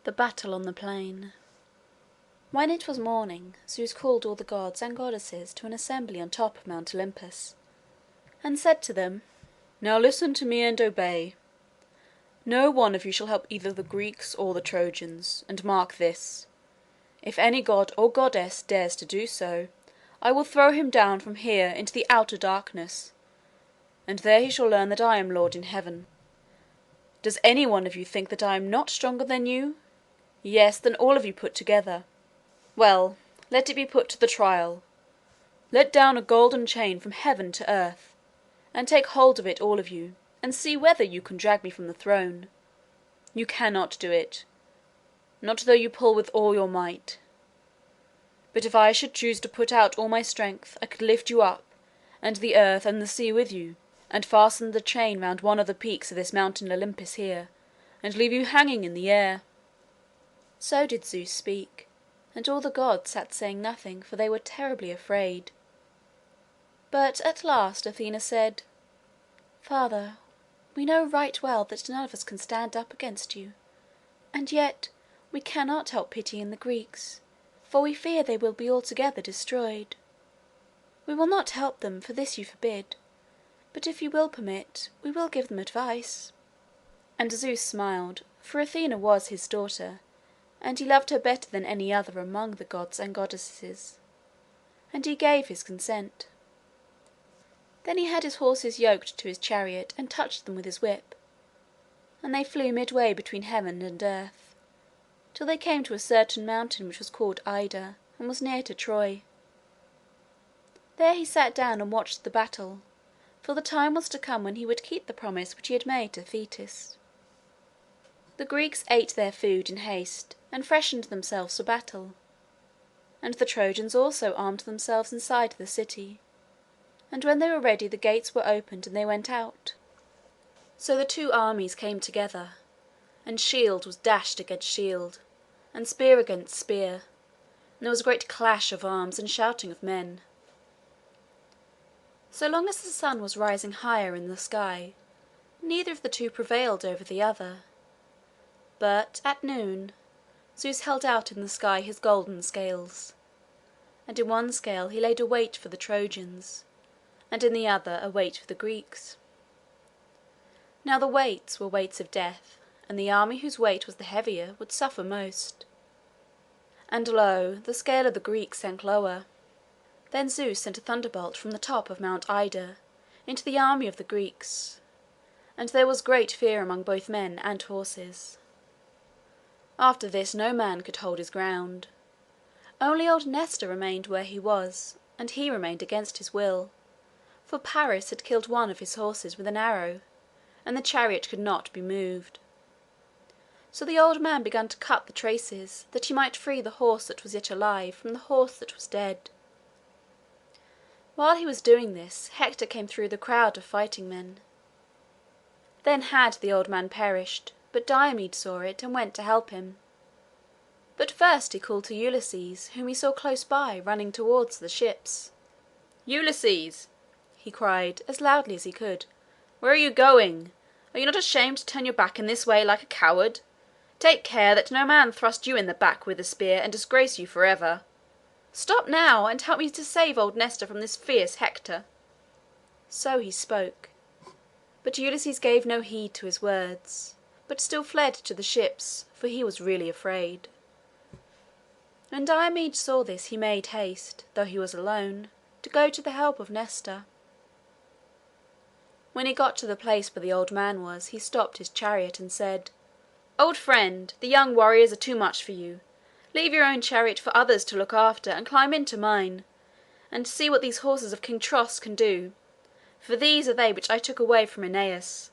The Battle on the Plain. When it was morning, Zeus called all the gods and goddesses to an assembly on top of Mount Olympus, and said to them, "Now listen to me and obey. No one of you shall help either the Greeks or the Trojans, and mark this: if any god or goddess dares to do so, I will throw him down from here into the outer darkness, and there he shall learn that I am Lord in heaven. Does any one of you think that I am not stronger than you? Yes, than all of you put together. Well, let it be put to the trial. Let down a golden chain from heaven to earth, and take hold of it all of you, and see whether you can drag me from the throne. You cannot do it, not though you pull with all your might. But if I should choose to put out all my strength, I could lift you up, and the earth and the sea with you, and fasten the chain round one of the peaks of this mountain Olympus here, and leave you hanging in the air." So did Zeus speak, and all the gods sat saying nothing, for they were terribly afraid. But at last Athena said, "Father, we know right well that none of us can stand up against you, and yet we cannot help pitying the Greeks, for we fear they will be altogether destroyed. We will not help them, for this you forbid, but if you will permit, we will give them advice." And Zeus smiled, for Athena was his daughter, and he loved her better than any other among the gods and goddesses, and he gave his consent. Then he had his horses yoked to his chariot, and touched them with his whip, and they flew midway between heaven and earth, till they came to a certain mountain which was called Ida, and was near to Troy. There he sat down and watched the battle, for the time was to come when he would keep the promise which he had made to Thetis. The Greeks ate their food in haste, and freshened themselves for battle, and the Trojans also armed themselves inside the city, and when they were ready the gates were opened and they went out. So the two armies came together, and shield was dashed against shield, and spear against spear, and there was a great clash of arms and shouting of men. So long as the sun was rising higher in the sky, neither of the two prevailed over the other, but at noon Zeus held out in the sky his golden scales, and in one scale he laid a weight for the Trojans, and in the other a weight for the Greeks. Now the weights were weights of death, and the army whose weight was the heavier would suffer most. And lo, the scale of the Greeks sank lower. Then Zeus sent a thunderbolt from the top of Mount Ida into the army of the Greeks, and there was great fear among both men and horses. After this no man could hold his ground. Only old Nestor remained where he was, and he remained against his will, for Paris had killed one of his horses with an arrow, and the chariot could not be moved. So the old man began to cut the traces, that he might free the horse that was yet alive from the horse that was dead. While he was doing this, Hector came through the crowd of fighting men. Then had the old man perished, but Diomed saw it and went to help him. But first he called to Ulysses, whom he saw close by, running towards the ships. "Ulysses," he cried, as loudly as he could, "where are you going? Are you not ashamed to turn your back in this way like a coward? Take care that no man thrust you in the back with a spear, and disgrace you forever. Stop now, and help me to save old Nestor from this fierce Hector." So he spoke, but Ulysses gave no heed to his words, but still fled to the ships, for he was really afraid. When Diomed saw this he made haste, though he was alone, to go to the help of Nestor. When he got to the place where the old man was, he stopped his chariot and said, "Old friend, the young warriors are too much for you. Leave your own chariot for others to look after, and climb into mine, and see what these horses of King Tros can do, for these are they which I took away from Aeneas.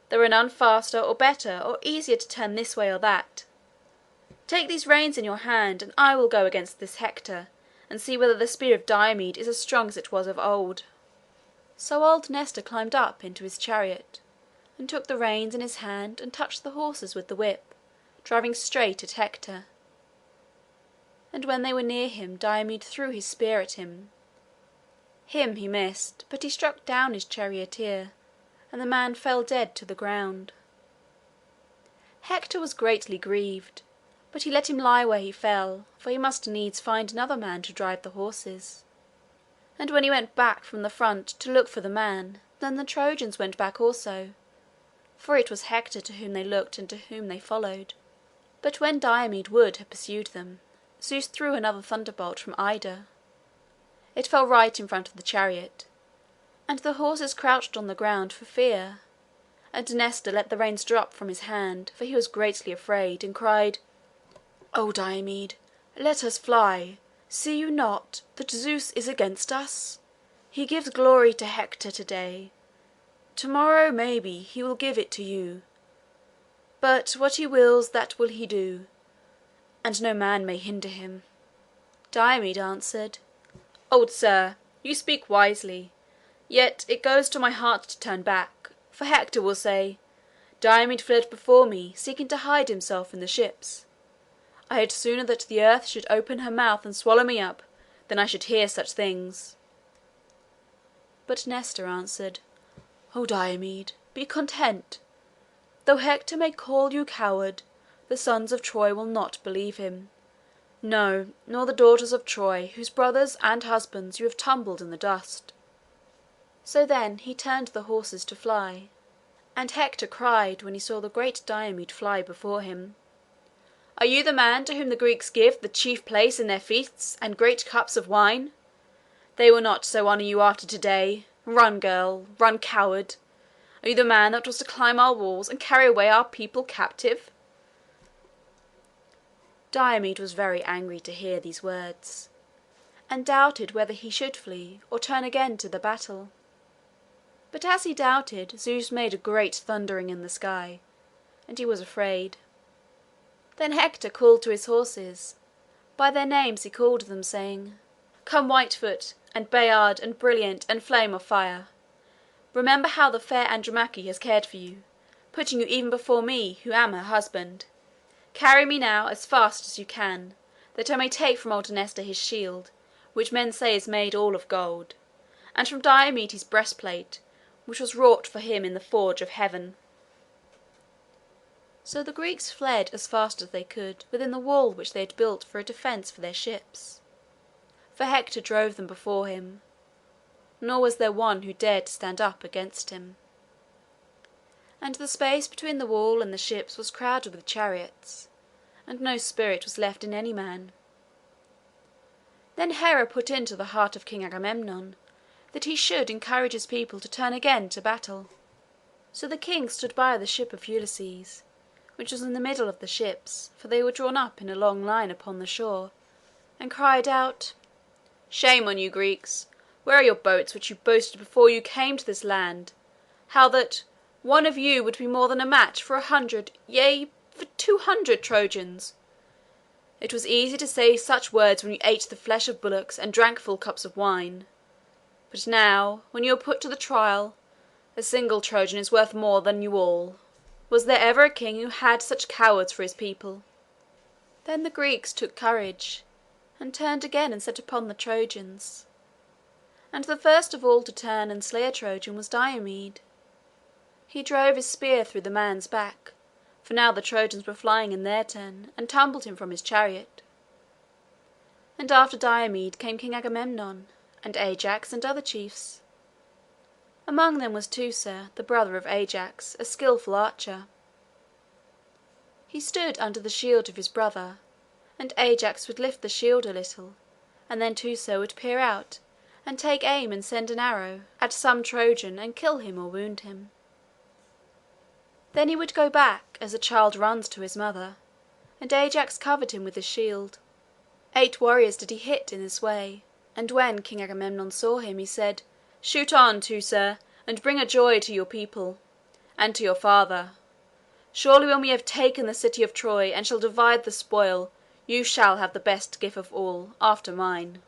There are none faster or better or easier to turn this way or that. Take these reins in your hand, and I will go against this Hector, and see whether the spear of Diomed is as strong as it was of old." So old Nestor climbed up into his chariot, and took the reins in his hand, and touched the horses with the whip, driving straight at Hector. And when they were near him, Diomed threw his spear at him. Him he missed, but he struck down his charioteer, and the man fell dead to the ground. Hector was greatly grieved, But he let him lie where he fell, for he must needs find another man to drive the horses. And when he went back from the front to look for the man, then the Trojans went back also, for it was Hector to whom they looked and to whom they followed. But when Diomed would have pursued them, Zeus threw another thunderbolt from Ida. It fell right in front of the chariot, and the horses crouched on the ground for fear, and Nestor let the reins drop from his hand, for he was greatly afraid, and cried, "O Diomed, let us fly. See you not that Zeus is against us? He gives glory to Hector today. Tomorrow maybe he will give it to you. But what he wills that will he do, and no man may hinder him." Diomed answered, "Old sir, you speak wisely, yet it goes to my heart to turn back, for Hector will say, 'Diomed fled before me, seeking to hide himself in the ships. I had sooner that the earth should open her mouth and swallow me up, than I should hear such things.'" But Nestor answered, "O Diomed, be content. Though Hector may call you coward, the sons of Troy will not believe him. No, nor the daughters of Troy, whose brothers and husbands you have tumbled in the dust." So then he turned the horses to fly, and Hector cried when he saw the great Diomed fly before him, "Are you the man to whom the Greeks give the chief place in their feasts and great cups of wine? They will not so honour you after today. Run, girl, run, coward! Are you the man that was to climb our walls and carry away our people captive?" Diomed was very angry to hear these words, and doubted whether he should flee or turn again to the battle. But as he doubted, Zeus made a great thundering in the sky, and he was afraid. Then Hector called to his horses. By their names he called them, saying, "Come, Whitefoot, and Bayard, and Brilliant, and Flame of Fire. Remember how the fair Andromache has cared for you, putting you even before me, who am her husband. Carry me now as fast as you can, that I may take from old Nestor his shield, which men say is made all of gold, and from Diomed his breastplate, which was wrought for him in the forge of heaven." So the Greeks fled as fast as they could within the wall which they had built for a defence for their ships, for Hector drove them before him, nor was there one who dared to stand up against him. And the space between the wall and the ships was crowded with chariots, and no spirit was left in any man. Then Hera put into the heart of King Agamemnon that he should encourage his people to turn again to battle. So the king stood by the ship of Ulysses, which was in the middle of the ships, for they were drawn up in a long line upon the shore, and cried out, "Shame on you, Greeks! Where are your boats which you boasted before you came to this land, how that one of you would be more than a match for 100, yea, for 200 Trojans? It was easy to say such words when you ate the flesh of bullocks and drank full cups of wine. But now, when you are put to the trial, a single Trojan is worth more than you all. Was there ever a king who had such cowards for his people?" Then the Greeks took courage, and turned again and set upon the Trojans. And the first of all to turn and slay a Trojan was Diomed. He drove his spear through the man's back, for now the Trojans were flying in their turn, and tumbled him from his chariot. And after Diomed came King Agamemnon, and Ajax, and other chiefs. Among them was Teucer, the brother of Ajax, a skilful archer. He stood under the shield of his brother, and Ajax would lift the shield a little, and then Teucer would peer out, and take aim and send an arrow at some Trojan and kill him or wound him. Then he would go back, as a child runs to his mother, and Ajax covered him with his shield. 8 warriors did he hit in this way, and when King Agamemnon saw him, he said, "Shoot on, Teucer, and bring a joy to your people, and to your father. Surely when we have taken the city of Troy, and shall divide the spoil, you shall have the best gift of all, after mine."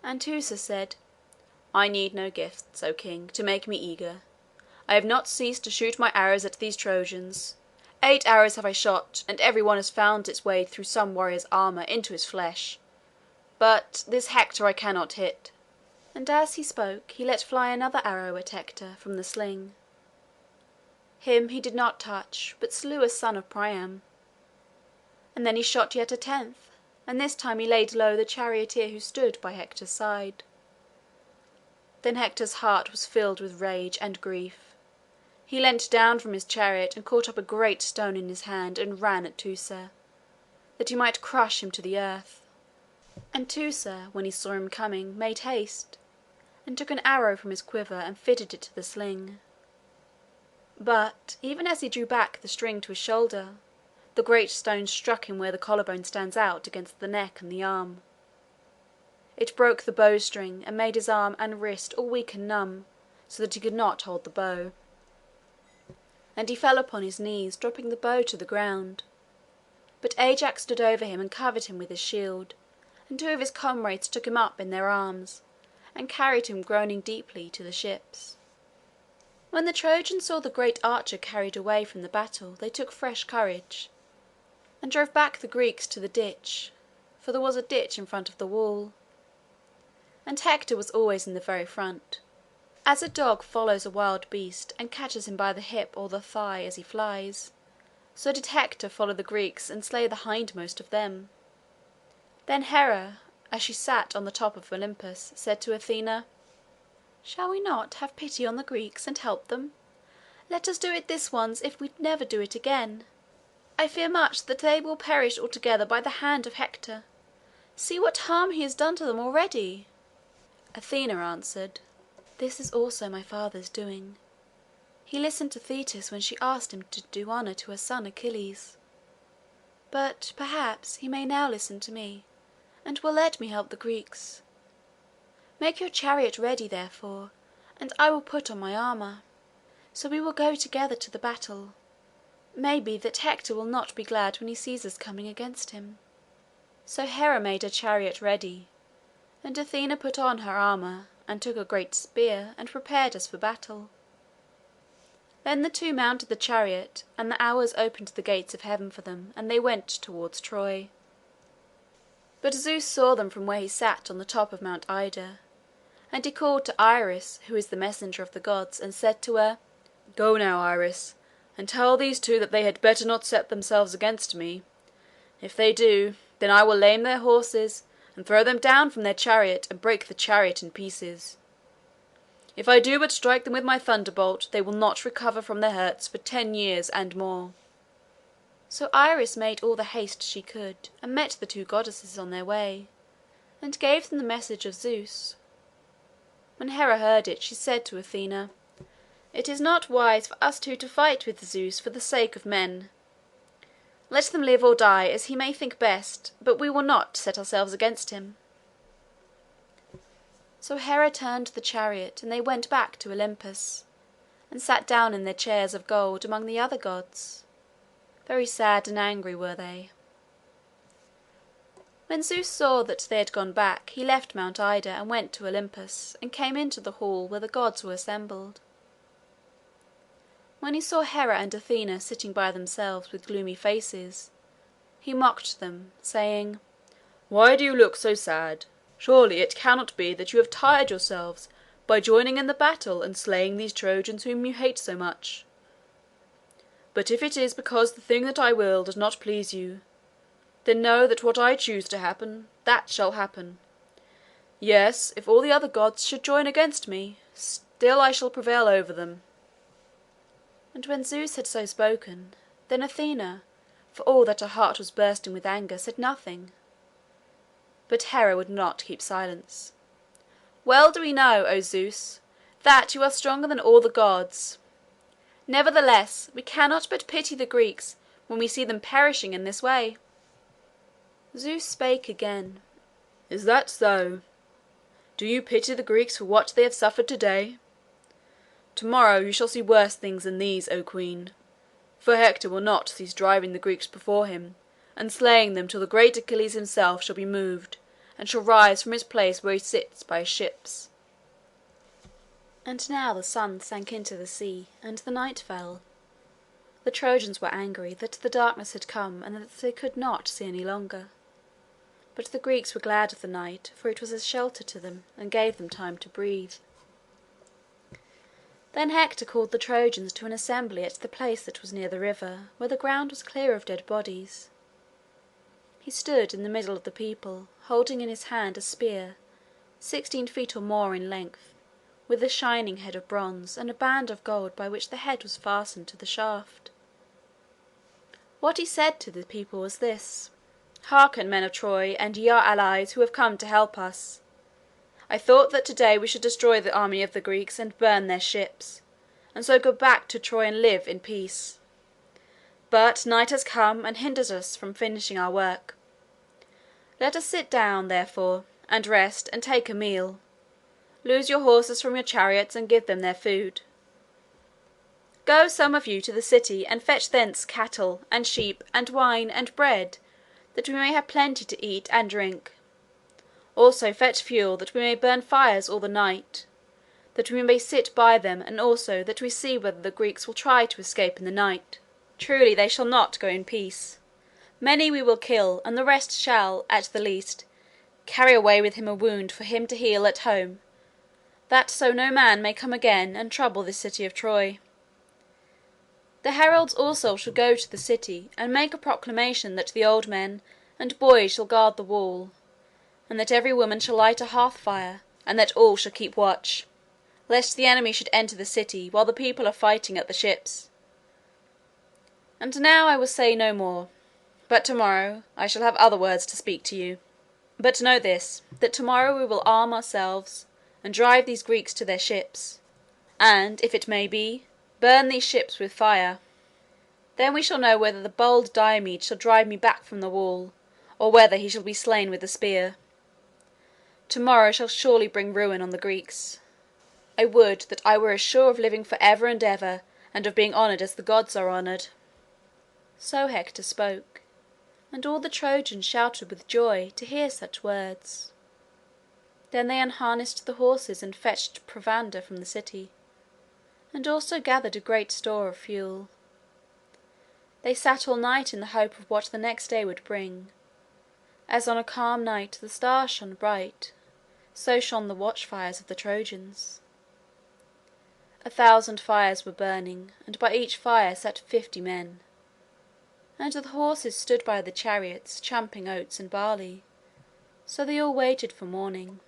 And Teucer said, "I need no gifts, O king, to make me eager. I have not ceased to shoot my arrows at these Trojans. 8 arrows have I shot, and every one has found its way through some warrior's armour into his flesh. But this Hector I cannot hit." And as he spoke he let fly another arrow at Hector from the sling. Him he did not touch, but slew a son of Priam. And then he shot yet a tenth, and this time he laid low the charioteer who stood by Hector's side. Then Hector's heart was filled with rage and grief. He leant down from his chariot and caught up a great stone in his hand and ran at Teucer, that he might crush him to the earth. And Teucer, when he saw him coming, made haste, and took an arrow from his quiver and fitted it to the sling. But even as he drew back the string to his shoulder, the great stone struck him where the collarbone stands out against the neck and the arm. It broke the bowstring and made his arm and wrist all weak and numb, so that he could not hold the bow. And he fell upon his knees, dropping the bow to the ground. But Ajax stood over him and covered him with his shield, and two of his comrades took him up in their arms, and carried him groaning deeply to the ships. When the Trojans saw the great archer carried away from the battle, they took fresh courage, and drove back the Greeks to the ditch, for there was a ditch in front of the wall. And Hector was always in the very front. As a dog follows a wild beast and catches him by the hip or the thigh as he flies, so did Hector follow the Greeks and slay the hindmost of them. Then Hera, as she sat on the top of Olympus, said to Athena, "Shall we not have pity on the Greeks and help them? Let us do it this once if we never do it again. I fear much that they will perish altogether by the hand of Hector. See what harm he has done to them already." Athena answered, "This is also my father's doing. He listened to Thetis when she asked him to do honour to her son Achilles. But perhaps he may now listen to me, and will let me help the Greeks. Make your chariot ready, therefore, and I will put on my armour. So we will go together to the battle. May be that Hector will not be glad when he sees us coming against him." So Hera made her chariot ready, and Athena put on her armour, and took a great spear, and prepared us for battle. Then the two mounted the chariot, and the Hours opened the gates of heaven for them, and they went towards Troy. But Zeus saw them from where he sat on the top of Mount Ida, and he called to Iris, who is the messenger of the gods, and said to her, "Go now, Iris, and tell these two that they had better not set themselves against me. If they do, then I will lame their horses, and throw them down from their chariot, and break the chariot in pieces. If I do but strike them with my thunderbolt, they will not recover from their hurts for 10 years and more." So Iris made all the haste she could, and met the two goddesses on their way, and gave them the message of Zeus. When Hera heard it, she said to Athena, "It is not wise for us two to fight with Zeus for the sake of men. Let them live or die as he may think best, but we will not set ourselves against him." So Hera turned the chariot, and they went back to Olympus, and sat down in their chairs of gold among the other gods. Very sad and angry were they. When Zeus saw that they had gone back, he left Mount Ida and went to Olympus, and came into the hall where the gods were assembled. When he saw Hera and Athena sitting by themselves with gloomy faces, he mocked them, saying, "Why do you look so sad? Surely it cannot be that you have tired yourselves by joining in the battle and slaying these Trojans whom you hate so much. But if it is because the thing that I will does not please you, then know that what I choose to happen, that shall happen. Yes, if all the other gods should join against me, still I shall prevail over them." And when Zeus had so spoken, then Athena, for all that her heart was bursting with anger, said nothing. But Hera would not keep silence. "Well do we know, O Zeus, that you are stronger than all the gods. Nevertheless, we cannot but pity the Greeks when we see them perishing in this way." Zeus spake again, "Is that so? Do you pity the Greeks for what they have suffered today? Tomorrow you shall see worse things than these, O Queen, for Hector will not cease driving the Greeks before him, and slaying them till the great Achilles himself shall be moved, and shall rise from his place where he sits by his ships." And now the sun sank into the sea, and the night fell. The Trojans were angry that the darkness had come and that they could not see any longer. But the Greeks were glad of the night, for it was a shelter to them, and gave them time to breathe. Then Hector called the Trojans to an assembly at the place that was near the river, where the ground was clear of dead bodies. He stood in the middle of the people, holding in his hand a spear 16 feet or more in length, with a shining head of bronze and a band of gold by which the head was fastened to the shaft. What he said to the people was this: "Hearken, men of Troy, and ye our allies who have come to help us. I thought that today we should destroy the army of the Greeks and burn their ships, and so go back to Troy and live in peace. But night has come and hinders us from finishing our work. Let us sit down, therefore, and rest and take a meal. Loose your horses from your chariots and give them their food. Go some of you to the city and fetch thence cattle and sheep and wine and bread, that we may have plenty to eat and drink. Also fetch fuel, that we may burn fires all the night, that we may sit by them, and also that we see whether the Greeks will try to escape in the night. Truly they shall not go in peace. Many we will kill, and the rest shall, at the least, carry away with him a wound for him to heal at home, that so no man may come again and trouble this city of Troy. The heralds also shall go to the city and make a proclamation that the old men and boys shall guard the wall, and that every woman shall light a hearth fire, and that all shall keep watch, lest the enemy should enter the city while the people are fighting at the ships. And now I will say no more, but tomorrow I shall have other words to speak to you. But know this, that tomorrow we will arm ourselves, and drive these Greeks to their ships, and, if it may be, burn these ships with fire. Then we shall know whether the bold Diomed shall drive me back from the wall, or whether he shall be slain with the spear. Tomorrow shall surely bring ruin on the Greeks. I would that I were as sure of living for ever and ever, and of being honoured as the gods are honoured." So Hector spoke, and all the Trojans shouted with joy to hear such words. Then they unharnessed the horses and fetched provender from the city, and also gathered a great store of fuel. They sat all night in the hope of what the next day would bring. As on a calm night the stars shone bright, so shone the watchfires of the Trojans. 1,000 fires were burning, and by each fire sat 50 men. And the horses stood by the chariots, champing oats and barley, so they all waited for morning.